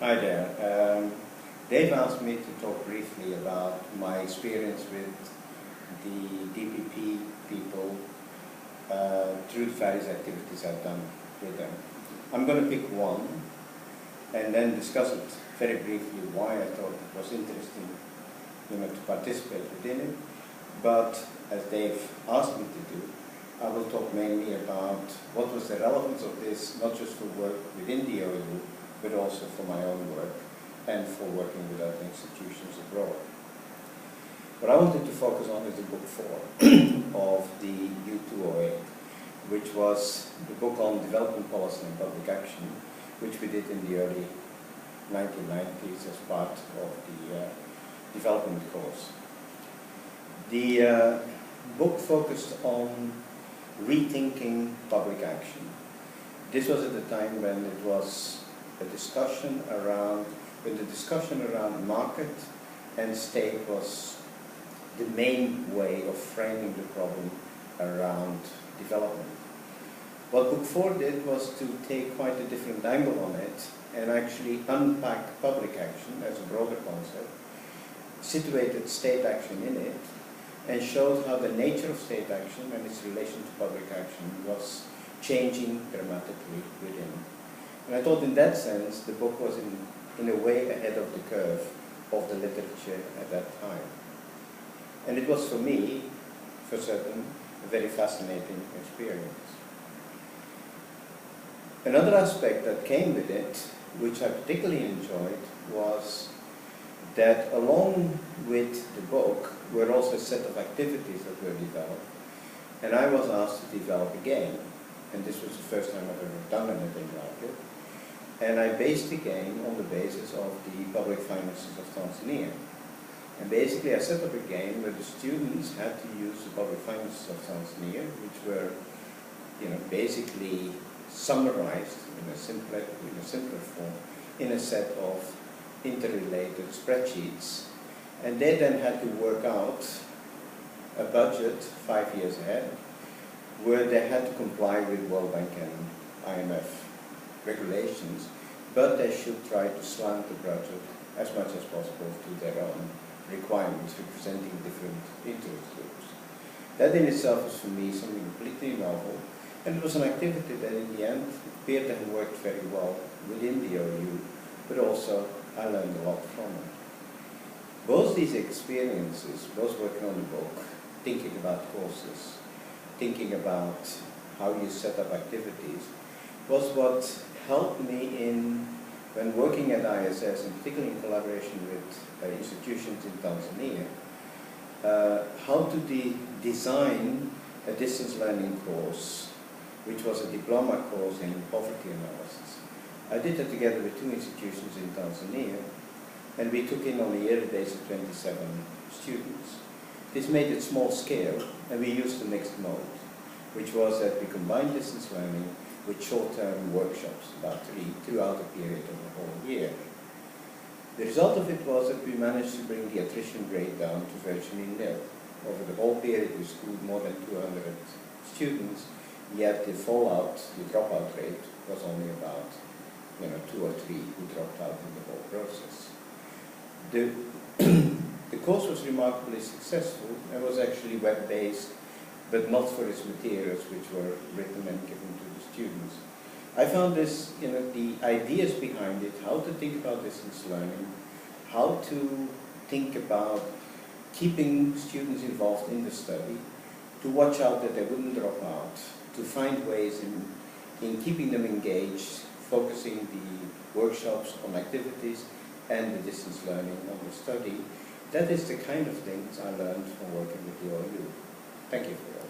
Hi there. Dave asked me to talk briefly about my experience with the DPP people through various activities I've done with them. I'm going to pick one and then discuss it very briefly why I thought it was interesting to participate within it. But as Dave asked me to do, I will talk mainly about what was the relevance of this, not just for work within the OU, but also for my own work and for working with other institutions abroad. What I wanted to focus on is the book 4 of the U208, which was the book on development policy and public action, which we did in the early 1990s as part of the development course. The book focused on rethinking public action. This was at the time when it was a discussion around, when the discussion around market and state was the main way of framing the problem around development. What Book 4 did was to take quite a different angle on it and actually unpack public action as a broader concept, situated state action in it, and showed how the nature of state action and its relation to public action was changing dramatically within. And I thought in that sense the book was in a way ahead of the curve of the literature at that time. And it was for me, for certain, a very fascinating experience. Another aspect that came with it, which I particularly enjoyed, was that along with the book were also a set of activities that were developed, and I was asked to develop a game, and this was the first time I've ever done anything like it, and I based the game on the basis of the public finances of Tanzania. And basically I set up a game where the students had to use the public finances of Tanzania, which were basically summarized in a simpler form in a set of interrelated spreadsheets, and they then had to work out a budget 5 years ahead where they had to comply with World Bank and IMF regulations, but they should try to slant the budget as much as possible to their own requirements, representing different interest groups. That in itself was for me something completely novel, and it was an activity that in the end appeared to have worked very well within the OU, but also I learned a lot from it. Both these experiences, both working on the book, thinking about courses, thinking about how you set up activities, was what helped me in, when working at ISS, and particularly in collaboration with institutions in Tanzania, how to design a distance learning course, which was a diploma course in poverty analysis. I did that together with 2 institutions in Tanzania, and we took in on a yearly basis 27 students. This made it small scale, and we used a mixed mode, which was that we combined distance learning with short-term workshops, about 3, throughout a period of a whole year. The result of it was that we managed to bring the attrition rate down to virtually nil. Over the whole period we schooled more than 200 students, yet the fallout, the dropout rate was only about 2 or 3 who dropped out in the whole process. The course was remarkably successful and was actually web-based, but not for its materials, which were written and given to the students. I found this, the ideas behind it, how to think about distance learning, how to think about keeping students involved in the study, to watch out that they wouldn't drop out, to find ways in keeping them engaged, focusing the workshops on activities and the distance learning on the study. That is the kind of things I learned from working with the OU. Thank you for that.